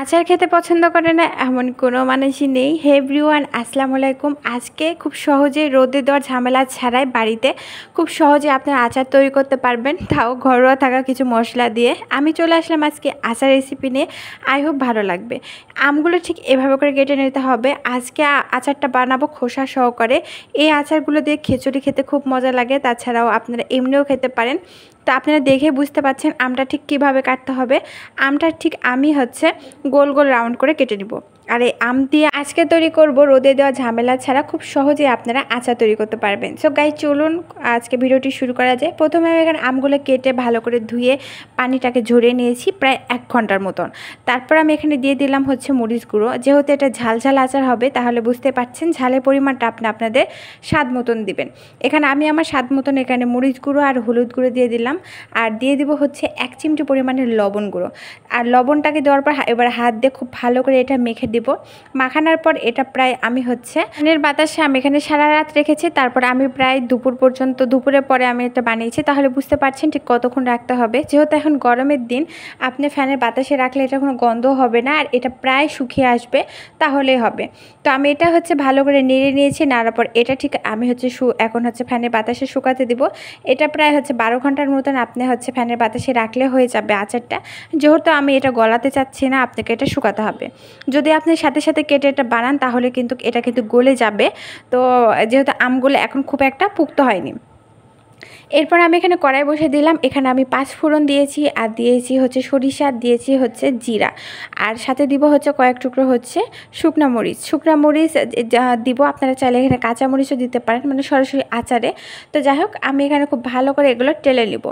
আচার খেতে পছন্দ করে না এমন কোনো মানুষই নেই। হে এভরিওয়ান, আসসালামু আলাইকুম। আজকে খুব সহজে রোদে দেওয়ার ঝামেলা ছাড়াই বাড়িতে খুব সহজে আপনার আচার তৈরি করতে পারবেন, তাও ঘরোয়া থাকা কিছু মশলা দিয়ে। আমি চলে আসলাম আজকে আচার রেসিপি নিয়ে। আই হোপ ভালো লাগবে। আমগুলো ঠিক এভাবে করে কেটে নিতে হবে। আজকে আচারটা বানাবো খোসা সহকারে। এই আচারগুলো দিয়ে খিচুড়ি খেতে খুব মজা লাগে, তাছাড়াও আপনারা এমনিও খেতে পারেন। তো আপনারা দেখে বুঝতে পারছেন আমটা ঠিক কিভাবে কাটতে হবে। আমটা ঠিক আমি গোল গোল রাউন্ড করে কেটে নিব। আর এই আম দিয়ে আজকে তৈরি করব রোদে দেওয়া ঝামেলা ছাড়া খুব সহজেই আপনারা আচার তৈরি করতে পারবেন। সো গাইস, চলুন আজকে ভিডিওটি শুরু করা যায়। প্রথমে আমি এখানে আমগুলো কেটে ভালো করে ধুয়ে পানিটাকে ঝরিয়ে নিয়েছি প্রায় 1 ঘন্টার মতন। তারপর আমি এখানে দিয়ে দিলাম মরিচ গুঁড়ো। যেহেতু এটা ঝাল ঝাল আচার হবে, তাহলে বুঝতে পারছেন ঝালের পরিমাণটা আপনাদের স্বাদ মতন দিবেন। এখানে আমি আমার স্বাদ মতন এখানে মরিচ গুঁড়ো আর হলুদ গুঁড়ো দিয়ে দিলাম। আর দিয়ে দিব 1 চিমটি পরিমাণের লবণ গুঁড়ো। আর লবণটাকে দেওয়ার পর এবার হাত দিয়ে খুব ভালো করে এটা মেখে দিব। মাখানোর পর এটা প্রায় আমি ফ্যানের বাতাসে আমি এখানে সারা রাত রেখেছি। তারপর আমি প্রায় দুপুর পর্যন্ত, দুপুরের পরে আমি এটা বানিয়েছি। তাহলে বুঝতে পারছেন ঠিক কতক্ষণ রাখতে হবে। যেহেতু এখন গরমের দিন, আপনি ফ্যানের বাতাসে রাখলে এটা কোনো গন্ধ হবে না, আর এটা প্রায় শুকিয়ে আসবে, তাহলেই হবে। তো আমি এটা ভালো করে নেড়ে নিয়েছি। নাড়ার পর এটা ঠিক আমি এখন ফ্যানের বাতাসে শুকাতে দিব। এটা প্রায় 12 ঘন্টার মতন আপনি ফ্যানের বাতাসে রাখলে হয়ে যাবে আচারটা। যেহেতু আমি এটা গলাতে চাচ্ছি না, আপনাকে এটা শুকাতে হবে। যদি আপনি সাথে সাথে কেটে এটা বানান, তাহলে এটা গলে যাবে। তো যেহেতু আমগুলো এখন খুব একটা পুক্ত হয়নি। এরপর আমি এখানে কড়াই বসে দিলাম। এখানে আমি 5 ফোড়ন দিয়েছি, আর দিয়েছি সরিষা, দিয়েছি জিরা, আর সাথে দিব কয়েক টুকরো শুকনা মরিচ দিব। আপনারা চাইলে এখানে কাঁচা মরিচও দিতে পারেন, মানে সরাসরি আচারে। তো যাই হোক, আমি এখানে খুব ভালো করে এগুলো টেলে নিব।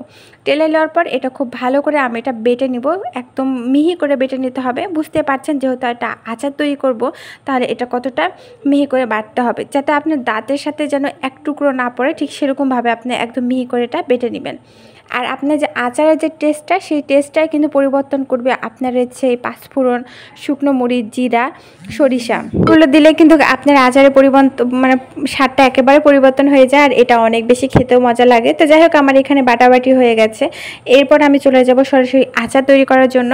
টেলে নেওয়ার পর এটা খুব ভালো করে আমি এটা বেটে নিব। একদম মিহি করে বেটে নিতে হবে। বুঝতে পারছেন যেহেতু একটা আচার তৈরি করব, তাহলে এটা কতটা মিহি করে বাটতে হবে, যাতে আপনার দাঁতের সাথে যেন এক টুকরো না পড়ে। ঠিক সেরকমভাবে আপনি একদম মিহি করে এটা বেটে নেবেন। আর আপনার যে আচারের যে টেস্টটা, সেই টেস্টটাই কিন্তু পরিবর্তন করবে আপনার এই 5 ফোড়ন, শুকনো মরিচ, জিরা, সরিষা এগুলো দিলে কিন্তু আপনার আচারের মানে স্বাদটা একেবারে পরিবর্তন হয়ে যায়, আর এটা অনেক বেশি খেতেও মজা লাগে। তো যাই হোক, আমার এখানে বাটাবাটি হয়ে গেছে। এরপর আমি চলে যাব সরাসরি আচার তৈরি করার জন্য।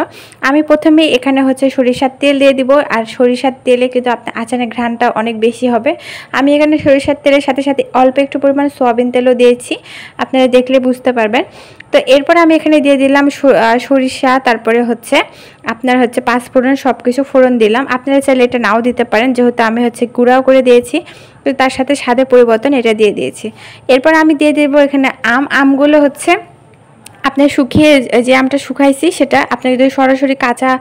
আমি প্রথমেই এখানে সরিষার তেল দিয়ে দিব। আর সরিষার তেলে কিন্তু আপনার আচারের ঘ্রাণটা অনেক বেশি হবে। আমি এখানে সরিষার তেলের সাথে সাথে অল্প একটু পরিমাণ সয়াবিন তেলও দিয়েছি, আপনারা দেখলে বুঝতে পারবেন। তো এরপর আমি এখানে দিয়ে দিলাম সরিষা, তারপরে আপনার 5 ফোড়ন, সব কিছু ফোড়ন দিলাম। আপনারা চাইলে এটা নাও দিতে পারেন, যেহেতু আমি গুঁড়াও করে দিয়েছি। তো তার সাথে স্বাদের পরিবর্তন এটা দিয়ে দিয়েছি। এরপর আমি দিয়ে দেবো এখানে আমগুলো আপনি শুকিয়ে যে আমটা শুকাইছি, সেটা আপনি যদি সরাসরি কাঁচা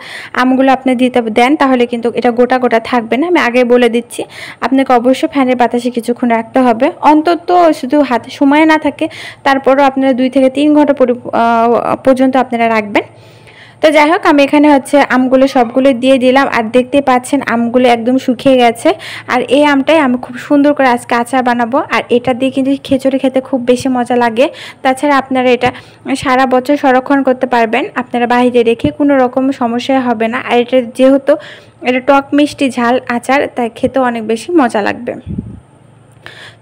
আমগুলো আপনি দিতে দেন, তাহলে কিন্তু এটা গোটা গোটা থাকবে না। আমি আগে বলে দিচ্ছি, আপনাকে অবশ্যই ফ্যানের বাতাসে কিছুক্ষণ রাখতে হবে। অন্তত শুধু হাতে সময় না থাকে, তারপরও আপনারা 2 থেকে 3 ঘন্টা পর্যন্ত আপনারা রাখবেন। তো যাই হোক, আমি এখানে আমগুলো সবগুলো দিয়ে দিলাম। আর দেখতে পাচ্ছেন আমগুলো একদম শুকিয়ে গেছে। আর এই আমটাই আমি খুব সুন্দর করে আজকে আচার বানাবো। আর এটা দিয়ে কিন্তু খিচুড়ি খেতে খুব বেশি মজা লাগে। তাছাড়া আপনারা এটা সারা বছর সংরক্ষণ করতে পারবেন, আপনারা বাইরে রেখে কোনো রকম সমস্যা হবে না। আর এটা যেহেতু এটা টক মিষ্টি ঝাল আচার, তাই খেতেও অনেক বেশি মজা লাগবে।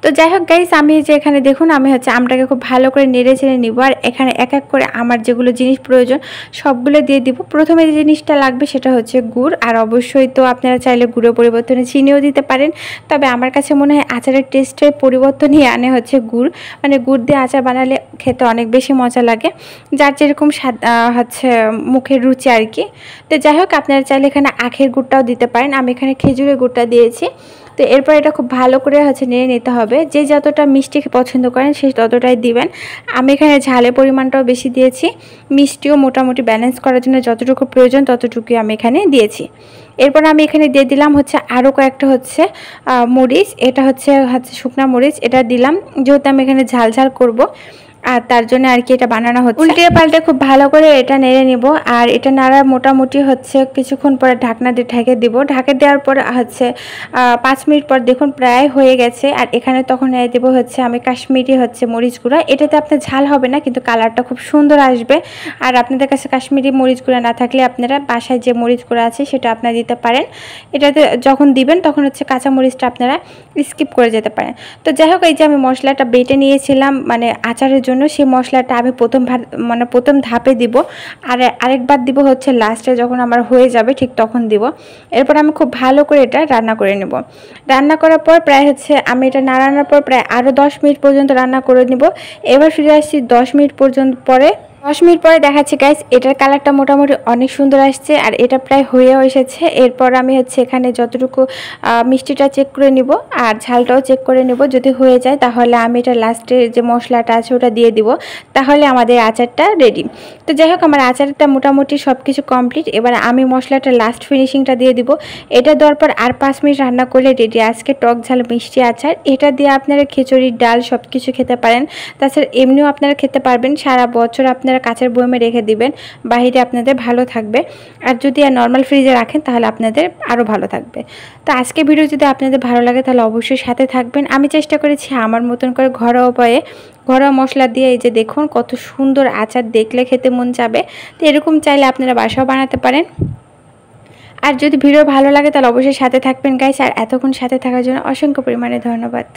তো যাই হোক গাইস, আমি এখানে দেখুন, আমি আমটাকে খুব ভালো করে নেড়ে চেড়ে নিব। আর এখানে এক এক করে আমার যেগুলো জিনিস প্রয়োজন সবগুলো দিয়ে দিব। প্রথমে যে জিনিসটা লাগবে সেটা গুড়। আর অবশ্যই তো আপনারা চাইলে গুঁড়ো পরিবর্তনে চিনিও দিতে পারেন, তবে আমার কাছে মনে হয় আচারের টেস্টের পরিবর্তনই আনে গুড়। মানে গুড় দিয়ে আচার বানালে খেতে অনেক বেশি মজা লাগে, যার যেরকম স্বাদ মুখের রুচি আর কি। তো যাই হোক, আপনারা চাইলে এখানে আখের গুড়টাও দিতে পারেন। আমি এখানে খেজুরের গুড়টা দিয়েছি। তো এরপর এটা খুব ভালো করে নেড়ে নিতে হবে। যে যতটা মিষ্টি পছন্দ করেন সে ততটাই দিবেন। আমি এখানে ঝালের পরিমাণটাও বেশি দিয়েছি, মিষ্টিও মোটামুটি ব্যালেন্স করার জন্য যতটুকু প্রয়োজন ততটুকুই আমি এখানে দিয়েছি। এরপর আমি এখানে দিয়ে দিলাম আরও কয়েকটা মরিচ। এটা শুকনা মরিচ, এটা দিলাম যেহেতু আমি এখানে ঝাল ঝাল করব, আর তার জন্য আর কি এটা বানানো হচ্ছে। উল্টে পাল্টে খুব ভালো করে এটা নেড়ে নিব। আর এটা নাড়া মোটামুটি কিছুক্ষণ পরে ঢাকনা দিয়ে ঢেকে দিব। ঢাকে দেওয়ার পর 5 মিনিট পর দেখুন প্রায় হয়ে গেছে। আর এখানে তখন দেবো আমি কাশ্মীরি মরিচ গুঁড়া। এটাতে আপনার ঝাল হবে না, কিন্তু কালারটা খুব সুন্দর আসবে। আর আপনাদের কাছে কাশ্মীরি মরিচ গুঁড়া না থাকলে আপনারা বাসায় যে মরিচ গুঁড়া আছে সেটা আপনারা দিতে পারেন। এটাতে যখন দিবেন তখন কাঁচা মরিচটা আপনারা স্কিপ করে যেতে পারেন। তো যাই হোক, এই যে আমি মশলাটা বেটে নিয়েছিলাম মানে আচারের জন্য সেই মশলাটা আমি প্রথম ধাপে দিব, আর আরেকবার দিব হচ্ছে লাস্টে যখন আমার হয়ে যাবে ঠিক তখন দিব। এরপর আমি খুব ভালো করে এটা রান্না করে নেব। রান্না করার পর প্রায় হচ্ছে আমি এটা নাড়ানোর পর প্রায় আরও 10 মিনিট পর্যন্ত রান্না করে নেব। এবার ফিরে আসছি 10 মিনিট পর্যন্ত পরে। 10 মিনিট পরে দেখাচ্ছি গাইস, এটার কালারটা মোটামুটি অনেক সুন্দর আসছে আর এটা প্রায় হয়েও এসেছে। এরপর আমি হচ্ছে এখানে যতটুকু মিষ্টিটা চেক করে নিব আর ঝালটাও চেক করে নিব। যদি হয়ে যায় তাহলে আমি এটা লাস্টে যে মশলাটা আছে ওটা দিয়ে দিব, তাহলে আমাদের আচারটা রেডি। তো যাই হোক, আমার আচারটা মোটামুটি সব কিছু কমপ্লিট। এবার আমি মশলাটা লাস্ট ফিনিশিংটা দিয়ে দিব। এটা দেওয়ার পর আর 5 মিনিট রান্না করলে রেডি আজকে টক ঝাল মিষ্টি আচার। এটা দিয়ে আপনারা খিচুড়ি, ডাল সব কিছু খেতে পারেন। তাছাড়া এমনিও আপনারা খেতে পারবেন। সারা বছর আপনারা কাঁচের বয়মে রেখে দিবেন, বাহিরে আপনাদের ভালো থাকবে। আর যদি নর্মাল ফ্রিজে রাখেন তাহলে আপনাদের আরও ভালো থাকবে। তো আজকে ভিডিও যদি আপনাদের ভালো লাগে তাহলে অবশ্যই সাথে থাকবেন। আমি চেষ্টা করেছি আমার মতন করে ঘরোয়া উপায়ে, ঘরোয়া মশলা দিয়ে এই যে দেখুন কত সুন্দর আচার, দেখলে খেতে মন যাবে। তো এরকম চাইলে আপনারা বাসাও বানাতে পারেন। আর যদি ভিডিও ভালো লাগে তাহলে অবশ্যই সাথে থাকবেন গাইস। আর এতক্ষণ সাথে থাকার জন্য অসংখ্য পরিমাণে ধন্যবাদ।